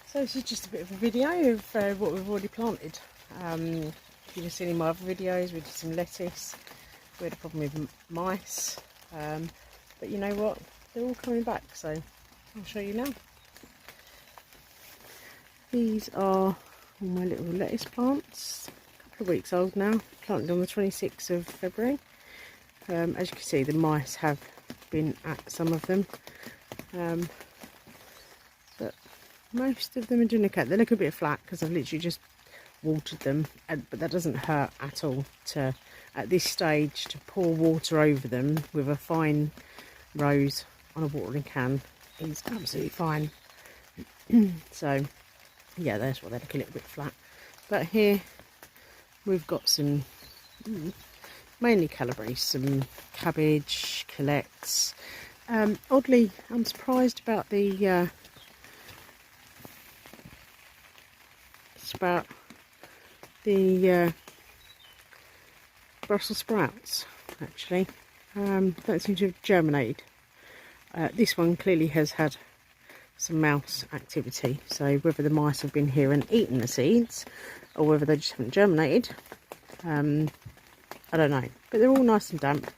So this is just a bit of a video of what we've already planted. If you've seen in my other videos, we did some lettuce. We had a problem with mice, but you know what? They're all coming back, so I'll show you now. These are all my little lettuce plants, a couple of weeks old now, planted on the 26th of February. As you can see, the mice have been at some of them. But most of them are doing okay. They look a bit flat because I've literally just watered them, but that doesn't hurt at all to, at this stage, to pour water over them with a fine rose on a watering can is absolutely fine. So yeah, that's why they look a little bit flat. But here we've got some mainly calabrese, some cabbage, colettes. Oddly, I'm surprised about the Brussels sprouts, actually. Don't seem to have germinated. This one clearly has had some mouse activity, so whether the mice have been here and eaten the seeds or whether they just haven't germinated, I don't know. But they're all nice and damp.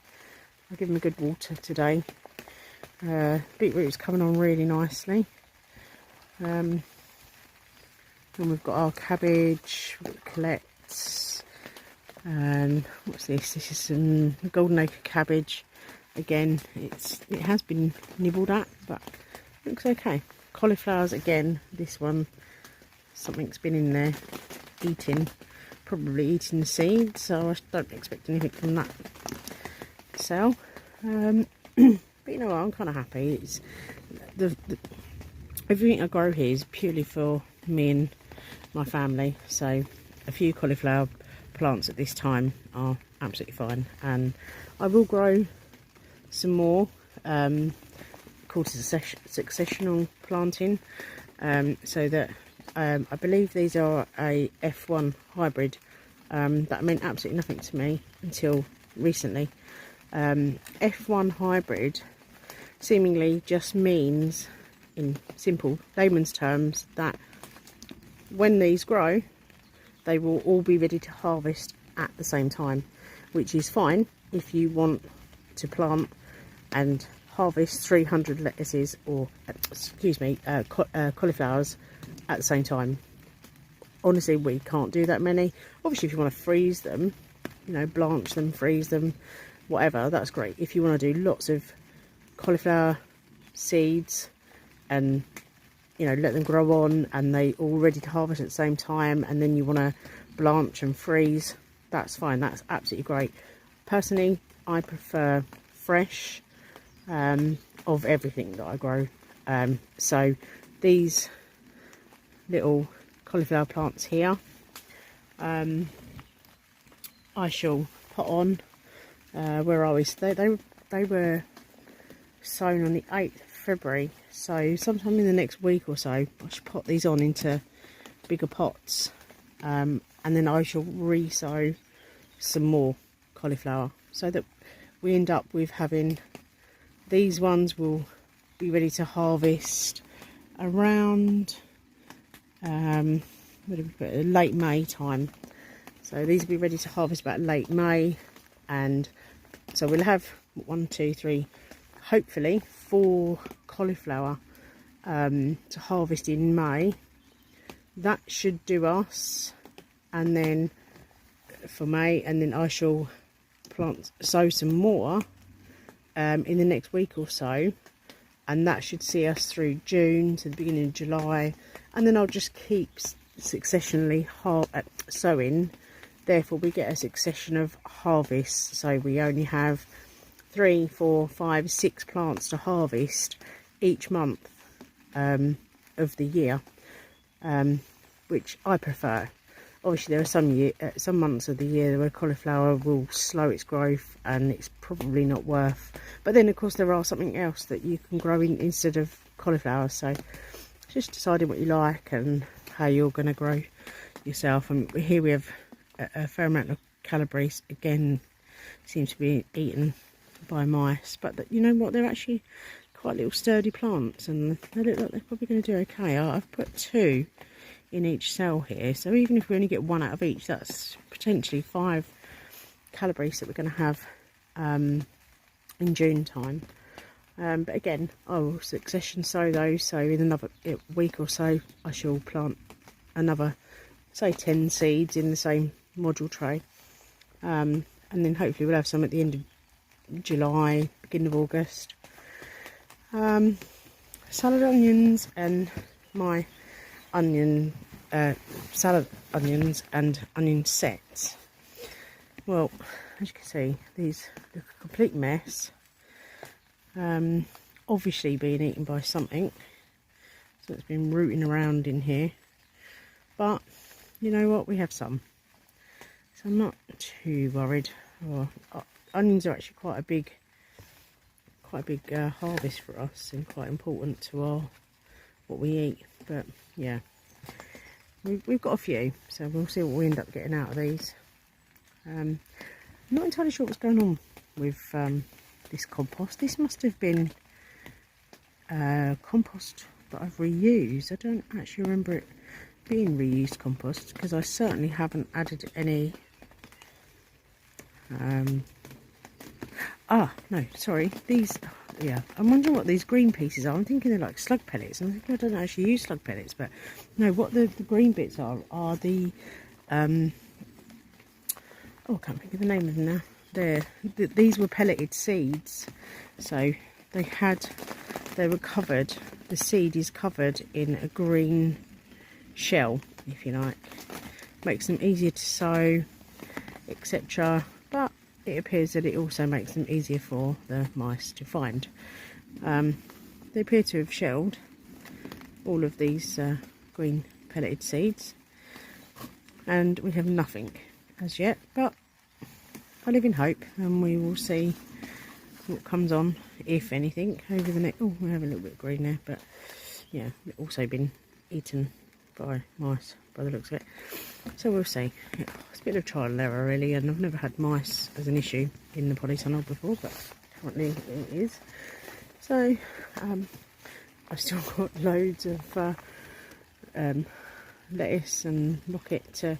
I'll give them a good water today. Beetroot's coming on really nicely. And we've got our cabbage, we've got colettes, and what's this? This is some golden acre cabbage. Again, it has been nibbled at, but looks okay. Cauliflowers again. This one, something's been in there probably eating the seeds, so I don't expect anything from that cell. But you know what, I'm kind of happy. It's everything I grow here is purely for me and my family, so a few cauliflower plants at this time are absolutely fine, and I will grow some more called successional planting, so that I believe these are a F1 hybrid. That meant absolutely nothing to me until recently. F1 hybrid seemingly just means, in simple layman's terms, that when these grow, they will all be ready to harvest at the same time, which is fine if you want to plant and harvest 300 lettuces or, cauliflowers at the same time. Honestly, we can't do that many. Obviously, if you want to freeze them, you know, blanch them, freeze them, whatever, that's great. If you want to do lots of cauliflower seeds and, you know, let them grow on and they all ready to harvest at the same time, and then you want to blanch and freeze, that's fine. That's absolutely great. Personally, I prefer fresh of everything that I grow. So these little cauliflower plants here, I shall put on, where are we? They were sown on the 8th of February, so sometime in the next week or so I should put these on into bigger pots, and then I shall re-sow some more cauliflower, so that we end up with having, these ones will be ready to harvest around late May time. So these will be ready to harvest about late May, and so we'll have 1, 2, 3, hopefully 4 cauliflower to harvest in May. That should do us, and then for May, and then I shall sow some more in the next week or so, and that should see us through June to the beginning of July, and then I'll just keep successionally sowing. Therefore we get a succession of harvests, so we only have 3, 4, 5, 6 plants to harvest each month of the year, which I prefer. Obviously there are some months of the year where cauliflower will slow its growth and it's probably not worth, but then of course there are something else that you can grow in instead of cauliflower. So just deciding what you like and how you're going to grow yourself. And here we have a fair amount of calabrese again. seems to be eaten by mice. But you know what, they're actually quite little sturdy plants, and they look like they're probably going to do okay. I've put 2 in each cell here, so even if we only get 1 out of each, that's potentially 5 calabrese that we're going to have in June time. But again, I will succession sow those, so in another week or so I shall plant another, say 10 seeds in the same module tray, and then hopefully we'll have some at the end of July, beginning of August. Salad onions and my salad onions and onion sets. Well, as you can see, these look a complete mess. Obviously being eaten by something, so it's been rooting around in here. But you know what, we have some, so I'm not too worried. Onions are actually quite a big harvest for us, and quite important to what we eat. But yeah, we've got a few, so we'll see what we end up getting out of these. I'm not entirely sure what's going on with this compost. This must have been compost that I've reused. I don't actually remember it being reused compost, because I certainly haven't added any. No, sorry, these, yeah, I'm wondering what these green pieces are. I'm thinking they're like slug pellets, and I think I don't actually use slug pellets, but no, what the green bits are the oh, I can't think of the name of them now. These were pelleted seeds, so they were covered, the seed is covered in a green shell, if you like. Makes them easier to sow, etc. But it appears that it also makes them easier for the mice to find. They appear to have shelled all of these green pelleted seeds, and we have nothing as yet, but I live in hope, and we will see what comes on, if anything, over the next. Oh, we have a little bit of green there, but yeah, it's also been eaten by mice by the looks of it, so we'll see. It's a bit of trial and error really, and I've never had mice as an issue in the polytunnel before, but currently it is. So I've still got loads of lettuce and rocket to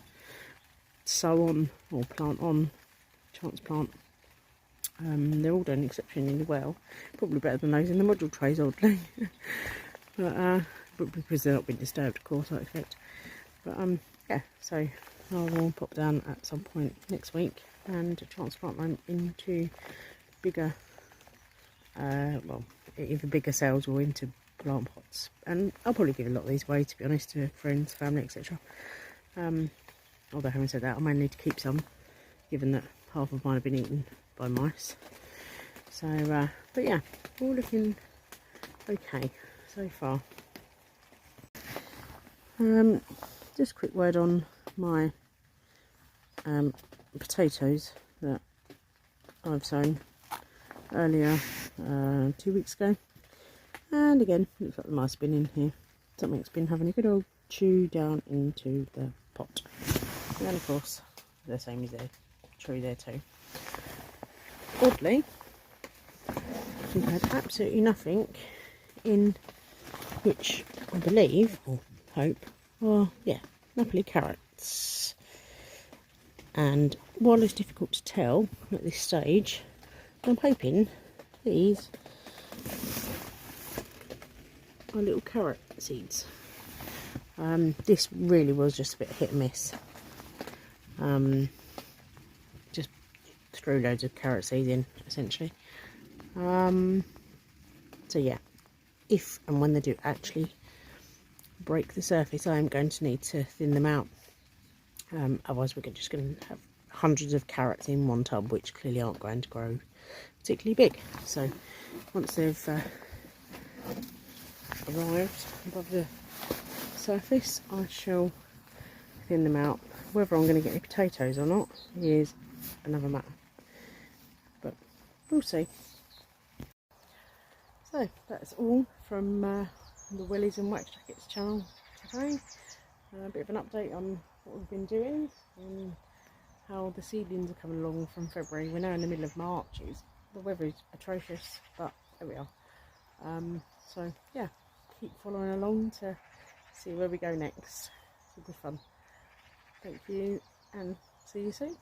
sow on, or plant on, transplant. They're all done exceptionally well, probably better than those in the module trays, oddly. But because they're not being disturbed, of course, I expect. But yeah, so I will pop down at some point next week and transplant them into bigger, well, either bigger cells or into plant pots. And I'll probably give a lot of these away, to be honest, to friends, family, etc. Although having said that, I may need to keep some, given that half of mine have been eaten by mice. So, but yeah, all looking okay so far. Just a quick word on my potatoes that I've sown earlier, 2 weeks ago. And again, looks like the mice have been in here. Something's been having a good old chew down into the pot. And of course, the same as their tree there too. Oddly, we've had absolutely nothing in which I believe, or hope, are, yeah, Napoli carrots. And while it's difficult to tell at this stage, I'm hoping these are little carrot seeds. This really was just a bit hit and miss. Just threw loads of carrot seeds in, essentially. So yeah, if and when they do actually break the surface, I am going to need to thin them out. Otherwise we're just going to have hundreds of carrots in one tub, which clearly aren't going to grow particularly big. So once they've arrived above the surface, I shall thin them out. Whether I'm going to get any potatoes or not is another matter, but we'll see. So that's all from the Willies and Wax Jackets channel today. A bit of an update on what we've been doing, and how the seedlings are coming along from February. We're now in the middle of March. The weather is atrocious, but there we are. So yeah, keep following along to see where we go next. It'll be fun. Thank you, and see you soon.